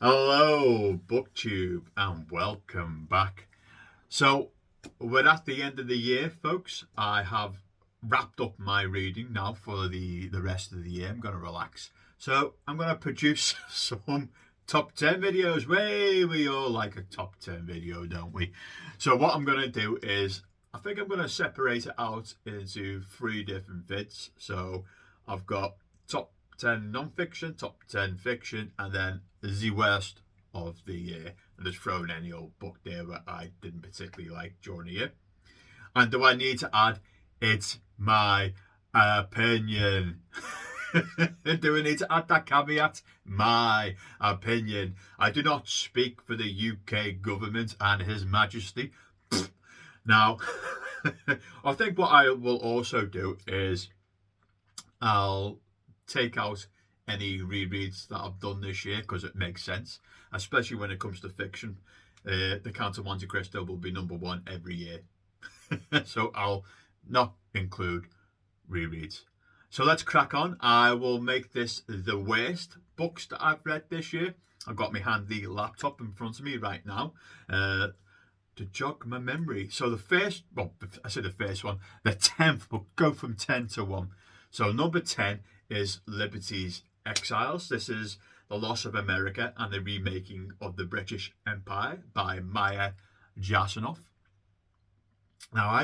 Hello, BookTube, and welcome back. So, we're at the end of the year, folks. I have wrapped up my reading now for the rest of the year. I'm going to relax. So, I'm going to produce some top 10 videos. We all like a top 10 video, don't we? So, what I'm going to do is, I think I'm going to separate it out into three different vids. So, I've got top 10 non-fiction, top 10 fiction, and then the worst of the year, and just throw in any old book there that I didn't particularly like during the year. And do I need to add, it's my opinion? Do we need to add that caveat? My opinion. I do not speak for the UK government and His Majesty. Now, I think what I will also do is I'll take out any rereads that I've done this year because it makes sense, especially when it comes to fiction. The Count of Monte Cristo will be number one every year. So I'll not include rereads. So let's crack on. I will make this the worst books that I've read this year. I've got my handy laptop in front of me right now to jog my memory. So the first, well, I said the first one, the 10th, we'll go from 10 to 1. So number 10 is Liberty's Exiles. This is The Loss of America and the Remaking of the British Empire by Maya Jasanoff. Now,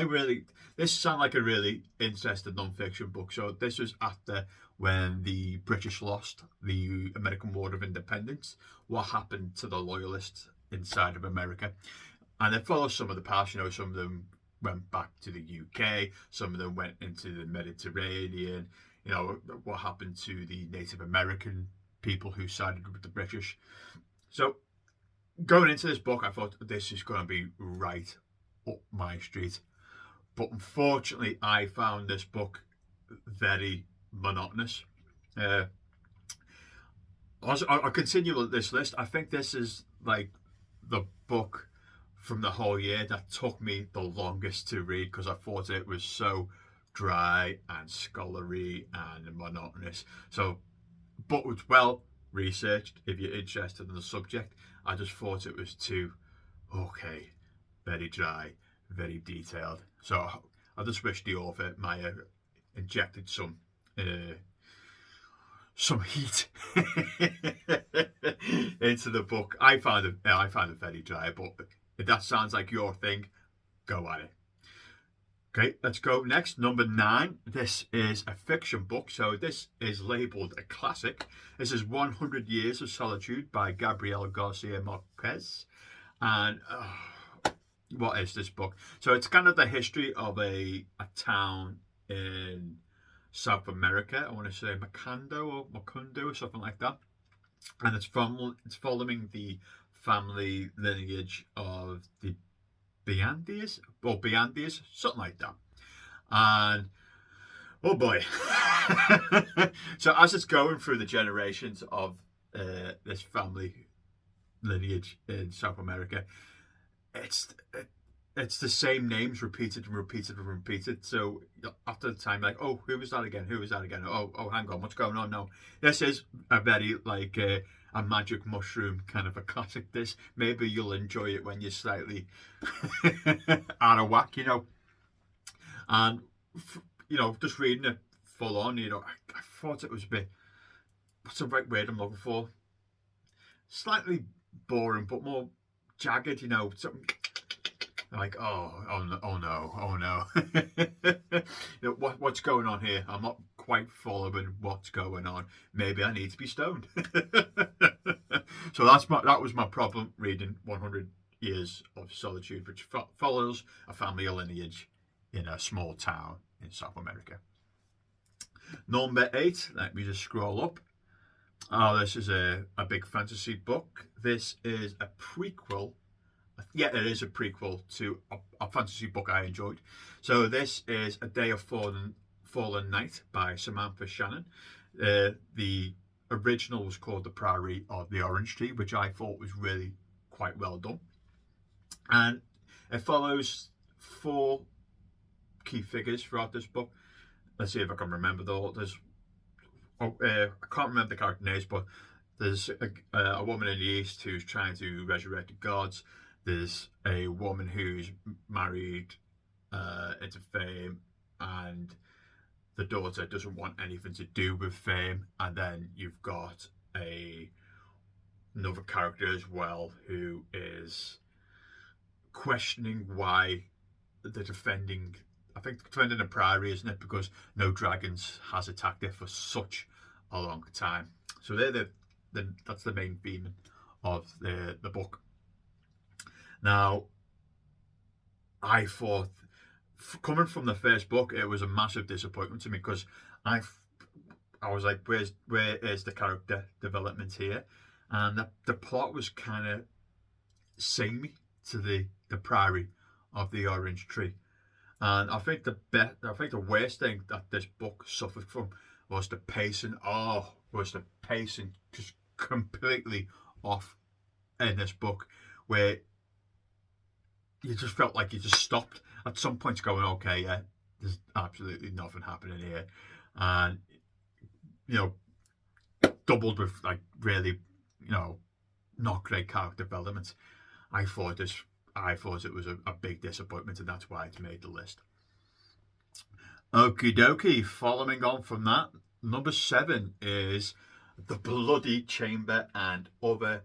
this sounds like a really interesting non-fiction book. So this was after when the British lost the American War of Independence, what happened to the loyalists inside of America. And it follows some of the past, some of them went back to the UK, some of them went into the Mediterranean, what happened to the Native American people who sided with the British. So going into this book, I thought this is going to be right up my street. But unfortunately, I found this book very monotonous. I'll continue with this list. I think this is like the book from the whole year that took me the longest to read because I thought it was so dry and scholarly and monotonous. So, but it's well researched if you're interested in the subject. I just thought it was too, okay, very dry, very detailed. So I just wish the author might have injected some heat into the book. I found it very dry, but if that sounds like your thing, go at it. Okay, let's go next. Number 9. This is a fiction book, so this is labeled a classic. This is 100 Years of Solitude by Gabriel Garcia Marquez. And what is this book? So it's kind of the history of a town in South America. I want to say Macondo or something like that. And it's following the family lineage of the Biandias, something like that. And oh boy. So as it's going through the generations of this family lineage in South America, it's the same names repeated and repeated and repeated. So after the time, like, oh, who was that again? Who was that again? Oh, hang on, what's going on now? This is a very like a magic mushroom kind of a classic. This maybe you'll enjoy it when you're slightly out of whack, and just reading it full on, I thought it was a bit. What's the right word I'm looking for? Slightly boring, but more jagged, something like, oh no. What's going on here? I'm not quite following what's going on. Maybe I need to be stoned. So that was my problem reading 100 Years of Solitude, which follows a family lineage in a small town in South America. Number 8, let me just scroll up. Oh, this is a big fantasy book. This is a prequel. Yeah, it is a prequel to a fantasy book I enjoyed. So this is A Day of Fallen Night by Samantha Shannon. The original was called The Priory of the Orange Tree, which I thought was really quite well done. And it follows 4 key figures throughout this book. Let's see if I can remember the authors. I can't remember the character names, but There's a woman in the East who's trying to resurrect the gods. There's a woman who's married into fame, and the daughter doesn't want anything to do with fame. And then you've got another character as well who is questioning why they're defending. I think defending the priory, isn't it? Because no dragons has attacked it for such a long time. So they're that's the main theme of the book. Now, I thought, coming from the first book, it was a massive disappointment to me because I was like, where is the character development here? And the plot was kind of samey to the priory of the Orange Tree. And I think the worst thing that this book suffered from was the pacing. Was the pacing just completely off in this book, where you just felt like you just stopped at some points going, okay, yeah, there's absolutely nothing happening here. And, doubled with like really, not great character development. I thought it was a big disappointment, and that's why it's made the list. Okie dokie, following on from that, number 7 is The Bloody Chamber and Other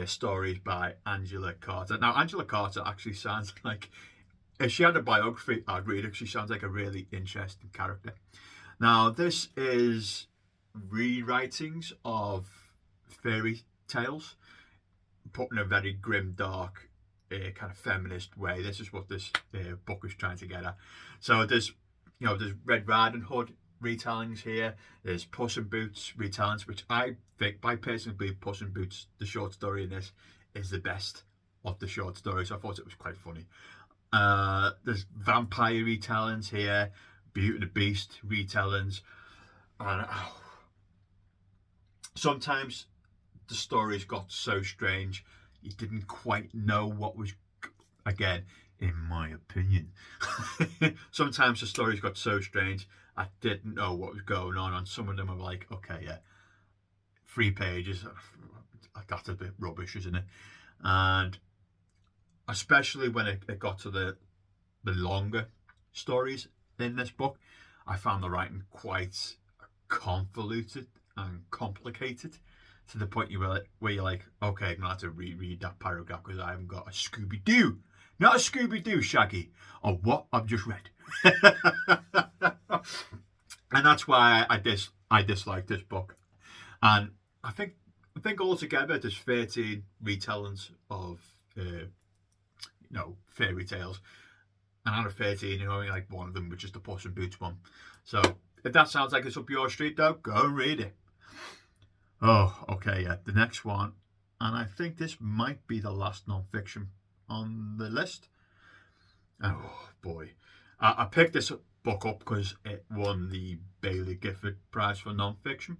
Stories by Angela Carter. Now, Angela Carter actually sounds like, if she had a biography, I'd read it. She sounds like a really interesting character. Now, this is rewritings of fairy tales, put in a very grim, dark, kind of feminist way. This is what this book is trying to get at. So there's Red Riding Hood retellings here. There's Puss in Boots retellings, which I personally believe Puss in Boots, the short story in this, is the best of the short stories. I thought it was quite funny. There's vampire retellings here, Beauty and the Beast retellings, and sometimes the stories got so strange you didn't quite know what was, again, in my opinion. Sometimes the stories got so strange I didn't know what was going on, and some of them are like, okay, yeah, 3 pages, that's a bit rubbish, isn't it? And especially when it got to the longer stories in this book, I found the writing quite convoluted and complicated, to the point where you're like, okay, I'm going to have to reread that paragraph because I haven't got a Scooby-Doo. Not a Scooby-Doo, Shaggy, of what I've just read. And that's why I dislike this book. And I think altogether there's 13 retellings of fairy tales. And out of 13, only like one of them, which is the Puss in Boots one. So if that sounds like it's up your street, though, go and read it. Oh, okay, yeah. The next one, and I think this might be the last non-fiction on the list. Oh, boy. I picked this book up because it won the Baillie Gifford Prize for non-fiction.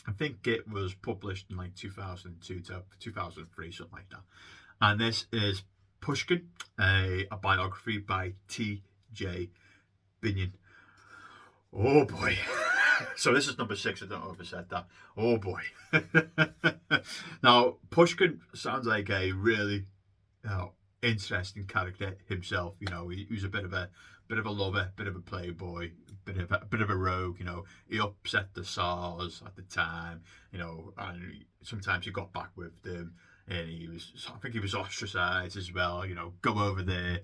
I think it was published in like 2002 to 2003, something like that. And this is Pushkin, a biography by T.J. Binion. Oh, boy. So this is number 6. I don't know if I said that. Oh boy. Now, Pushkin sounds like a really interesting character himself. He was a bit of a lover, bit of a playboy, bit of a rogue. He upset the Tsars at the time. And sometimes he got back with them, and I think he was ostracized as well. Go over there.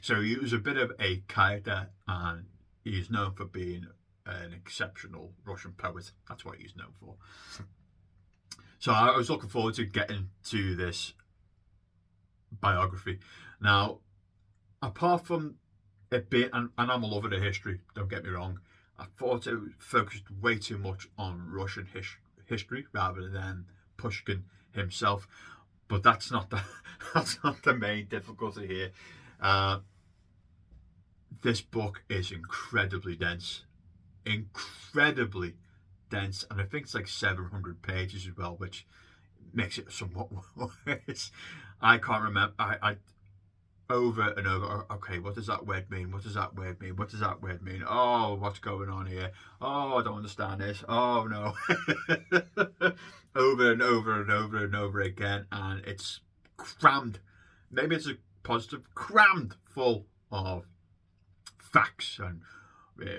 So he was a bit of a character, and he's known for being an exceptional Russian poet. That's what he's known for. So I was looking forward to getting to this biography. Now, apart from it being, and I'm a lover of history, don't get me wrong, I thought it focused way too much on Russian history rather than Pushkin himself. But that's not the main difficulty here. This book is incredibly dense. And I think it's like 700 pages as well, which makes it somewhat worse. I can't remember. over and over. Okay, what does that word mean? What does that word mean? What does that word mean? Oh, what's going on here? Oh, I don't understand this. Oh no. Over and over and over and over again, and it's crammed. Maybe it's a positive, crammed full of facts and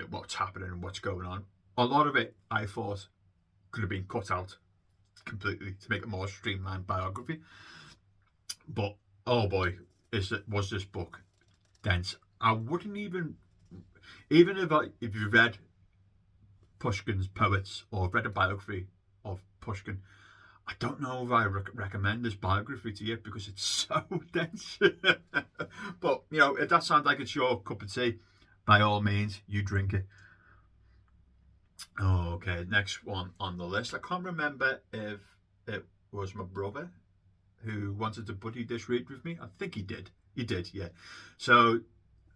what's happening and what's going on. A lot of it, I thought, could have been cut out completely to make a more streamlined biography. But oh boy, was this book dense. I wouldn't even if you read Pushkin's poets or read a biography of Pushkin, I don't know if I recommend this biography to you because it's so dense. But you know, if that sounds like it's your cup of tea, by all means, you drink it. Okay, next one on the list. I can't remember if it was my brother who wanted to buddy this read with me. I think he did. He did, yeah. So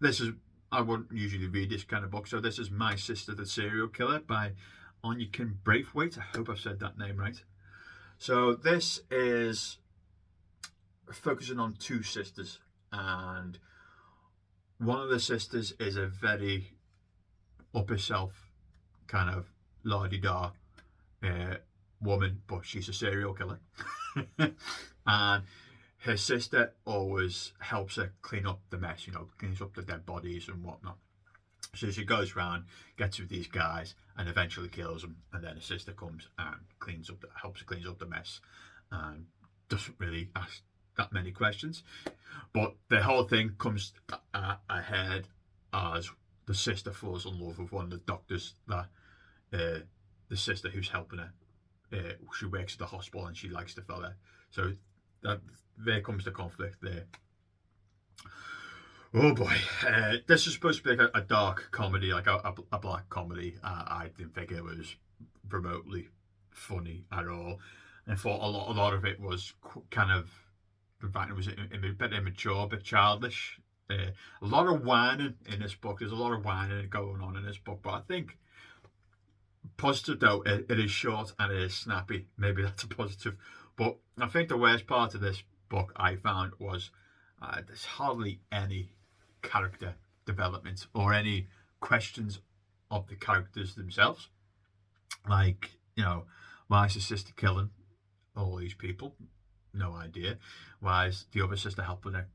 this is, I wouldn't usually read this kind of book. So this is My Sister the Serial Killer by Onyikin Braithwaite. I hope I've said that name right. So this is focusing on two sisters, and one of the sisters is a very up herself kind of la-di-da woman, but she's a serial killer. And her sister always helps her clean up the mess, you know, cleans up the dead bodies and whatnot. So she goes around, gets with these guys, and eventually kills them. And then her sister comes and helps her clean up the mess, and doesn't really ask that many questions. But the whole thing comes ahead as the sister falls in love with one of the doctors that the sister who's helping her. She works at the hospital and she likes the fella. So there comes the conflict there. Oh boy, this is supposed to be like a dark comedy, like a black comedy. I didn't think it was remotely funny at all. And I thought a lot of it was kind of, in fact, it was a bit immature, a bit childish. A lot of whining in this book. There's a lot of whining going on in this book, but I think positive though, it is short and it is snappy. Maybe that's a positive. But I think the worst part of this book I found was there's hardly any character development or any questions of the characters themselves. Like, you know, why is the sister killing all these people? No idea. Why is the other sister helping her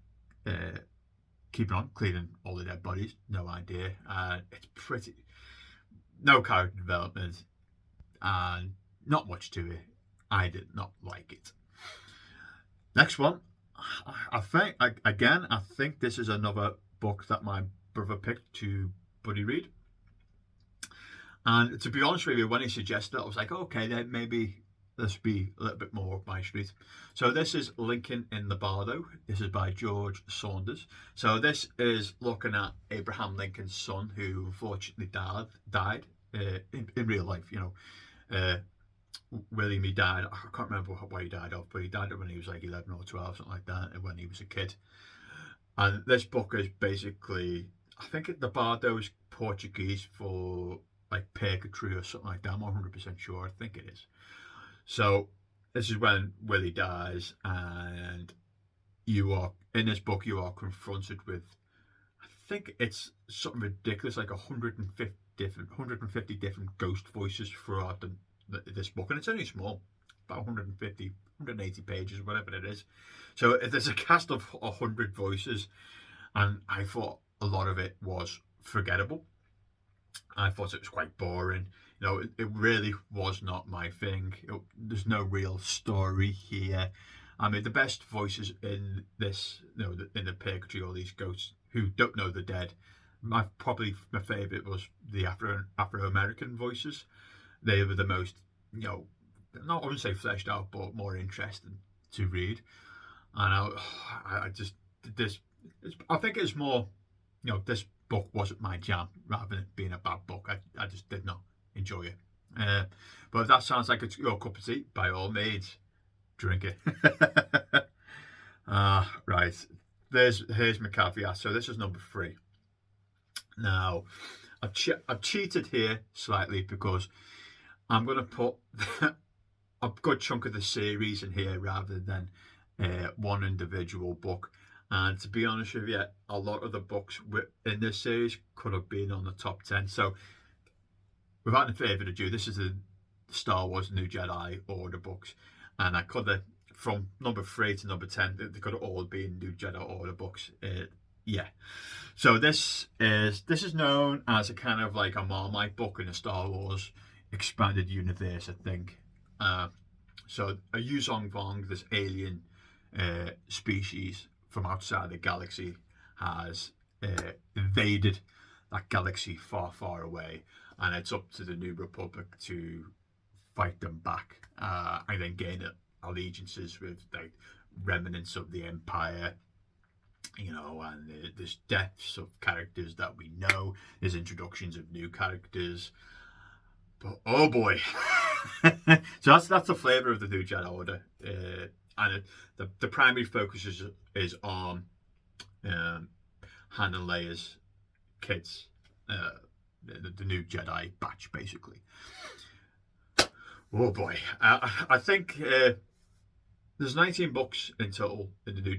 keeping on cleaning all the dead bodies? No idea. It's pretty, no character development and not much to it. I did not like it. Next one, I think this is another book that my brother picked to buddy read. And to be honest with you, when he suggested it, I was like, okay, then maybe this would be a little bit more up my street. So this is Lincoln in the Bardo. This is by George Saunders. So this is looking at Abraham Lincoln's son, who unfortunately died in real life. You know, William, he died. I can't remember what he died of, but he died when he was like 11 or 12, something like that, when he was a kid. And this book is basically, I think the Bardo is Portuguese for like purgatory or something like that. I'm not 100% sure. I think it is. So this is when Willie dies, and in this book you are confronted with, I think it's something ridiculous, like 150 different ghost voices throughout this book, and it's only small, about 180 pages, whatever it is. So there's a cast of 100 voices, and I thought a lot of it was forgettable. I thought it was quite boring. You know, it really was not my thing. There's no real story here. I mean, the best voices in this, you know, in the purgatory, all these ghosts who don't know the dead. Probably my favourite was the Afro-American voices. They were the most, you know, I wouldn't say fleshed out, but more interesting to read. And I think it's more, you know, this book wasn't my jam rather than it being a bad book. I just did not enjoy it. But if that sounds like it's your cup of tea, by all means, drink it. Right. Here's my caveat. So this is number 3. Now, I've cheated here slightly because I'm going to put a good chunk of the series in here rather than one individual book. And to be honest with you, a lot of the books in this series could have been on the top 10. So, without any further ado, this is the Star Wars New Jedi Order books. And I could have, from number 3 to number 10, they could have all been New Jedi Order books. Yeah. So this is known as a kind of like a Marmite book in the Star Wars expanded universe, I think. So a Yuzong Vong, this alien species from outside the galaxy, has invaded that galaxy far, far away, and it's up to the New Republic to fight them back and then gain allegiances with like remnants of the Empire. You know, and there's deaths of characters that we know. There's introductions of new characters. But oh boy, so that's the flavour of the New Jedi Order, and the primary focus is on Han and Leia's kids, the new Jedi batch, basically. Oh boy, I think there's 19 books in total in the New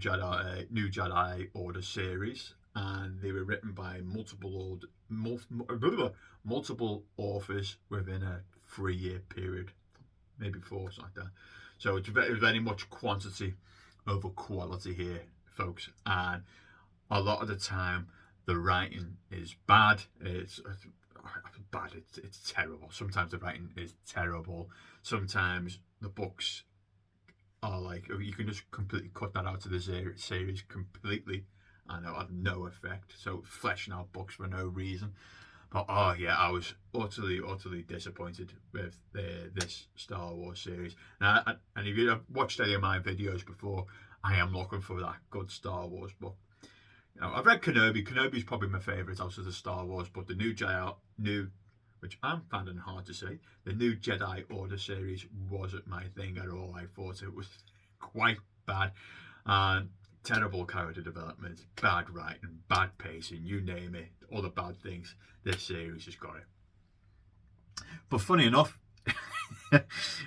Jedi Order series, and they were written by multiple authors within a 3-year period, maybe 4, something like that. So it's very much quantity over quality here, folks, and a lot of the time the writing is bad. It's bad. It's terrible. Sometimes the writing is terrible. Sometimes the books are like, you can just completely cut that out of the series completely, and it'll have no effect. So fleshing out books for no reason. But oh yeah, I was utterly disappointed with this Star Wars series. And if you've watched any of my videos before, I am looking for that good Star Wars book. You know, I've read Kenobi. Kenobi's probably my favourite out of the Star Wars, but the which I'm finding hard to say, the New Jedi Order series wasn't my thing at all. I thought it was quite bad. Terrible character development, bad writing, bad pacing, you name it, all the bad things. This series has got it. But funny enough,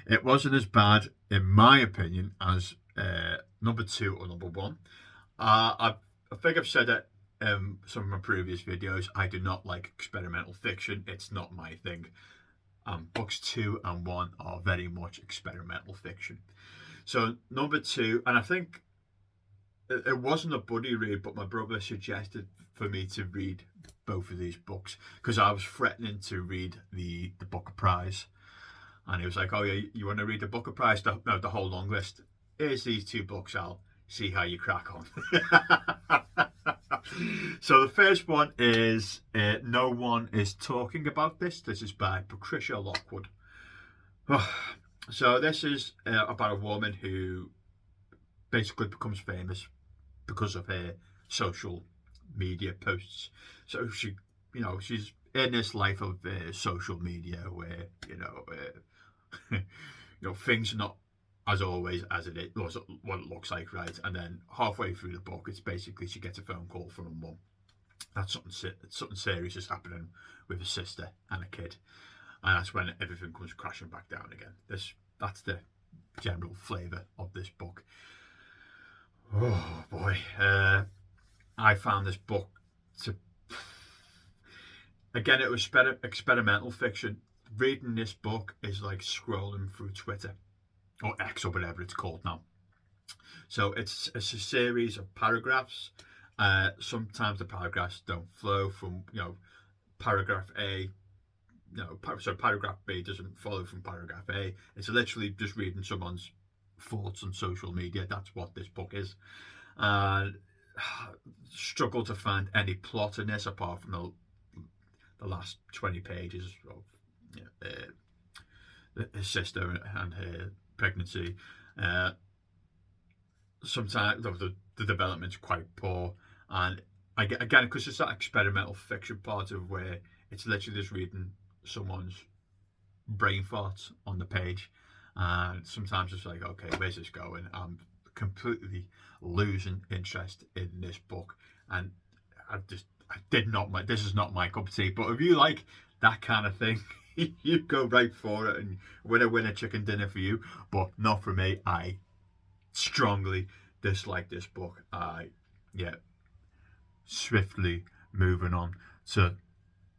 it wasn't as bad, in my opinion, as number 2 or number 1. I think I've said it in some of my previous videos. I do not like experimental fiction. It's not my thing. Books 2 and 1 are very much experimental fiction. So number 2, and I think it wasn't a buddy read, but my brother suggested for me to read both of these books because I was threatening to read the Booker Prize, and he was like, "Oh yeah, you want to read the Booker Prize? No, the whole long list. Here's these 2 books. I'll see how you crack on." So the first one is No One Is Talking About This. This is by Patricia Lockwood. So this is about a woman who basically becomes famous because of her social media posts. So she's in this life of social media where things are not as always as it is, what it looks like, right? And then halfway through the book, it's basically she gets a phone call from her mum. That's something serious is happening with a sister and a kid, and that's when everything comes crashing back down again. That's the general flavour of this book. Oh boy, I found this book again, it was experimental fiction. Reading this book is like scrolling through Twitter or X or whatever it's called now. So it's a series of paragraphs. Sometimes the paragraphs don't flow from paragraph A. So paragraph B doesn't follow from paragraph A. It's literally just reading someone's thoughts on social media. That's what this book is. Struggle to find any plot in this apart from the last 20 pages of her sister and her pregnancy. Sometimes the development's quite poor, and again because it's that experimental fiction part of where it's literally just reading someone's brain thoughts on the page, and sometimes it's like, okay, where's this going? I'm completely losing interest in this book, and I did not like, this is not my cup of tea. But if you like that kind of thing, you go right for it and win a chicken dinner for you, but not for me. I strongly dislike this book. I yeah, swiftly moving on to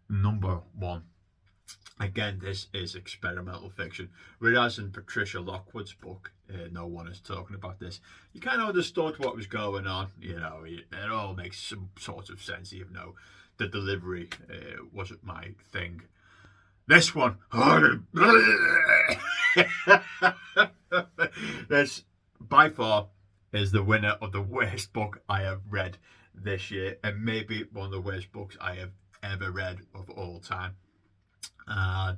number one. Again, this is experimental fiction. Whereas in Patricia Lockwood's book, no one is talking about this. You kind of understood what was going on. It all makes some sort of sense, even though the delivery wasn't my thing. This one, this by far is the winner of the worst book I have read this year, and maybe one of the worst books I have ever read of all time. Uh,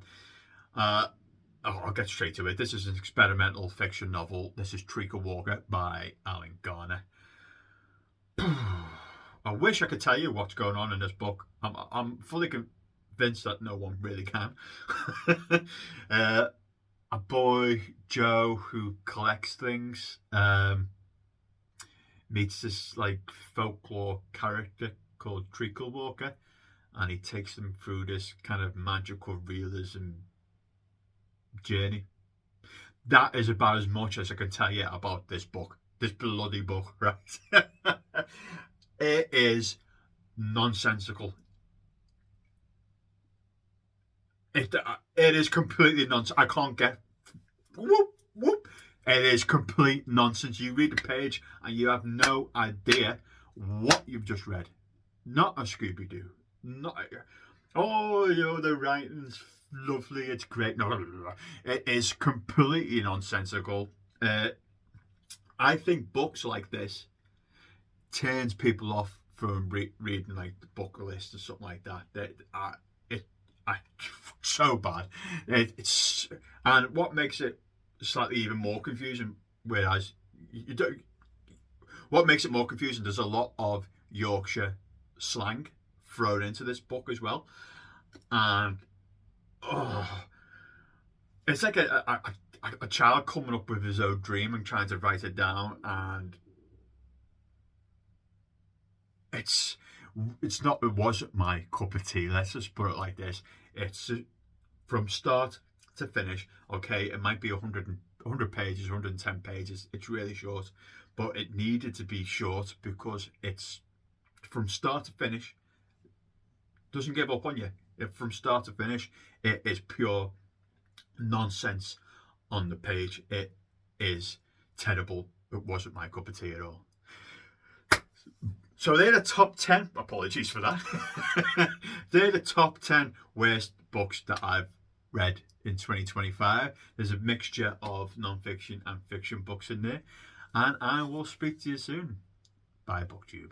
I'll get straight to it. This is an experimental fiction novel. This is Treacle Walker by Alan Garner. I wish I could tell you what's going on in this book. I'm fully convinced that no one really can. A boy, Joe, who collects things, meets this folklore character called Treacle Walker, and he takes them through this kind of magical realism journey. That is about as much as I can tell you about this book, this bloody book, right? It is nonsensical. It is completely nonsense. I can't get whoop whoop. It is complete nonsense. You read the page and you have no idea what you've just read. Not a Scooby Doo. Not the writing's lovely. It's great. No. It is completely nonsensical. I think books like this turns people off from reading the book list or something like that. So bad. It's and what makes it slightly even more confusing. Whereas you don't. What makes it more confusing? There's a lot of Yorkshire slang thrown into this book as well, and it's like a child coming up with his own dream and trying to write it down, and it wasn't my cup of tea. Let's just put it like this. It's from start to finish. Okay, it might be 100 pages, 110 pages. It's really short, but it needed to be short because it's from start to finish. Doesn't give up on you. From start to finish, it is pure nonsense on the page. It is terrible. It wasn't my cup of tea at all. So they're the top 10. Apologies for that. They're the top 10 worst books that I've read in 2025. There's a mixture of non-fiction and fiction books in there. And I will speak to you soon. Bye, BookTube.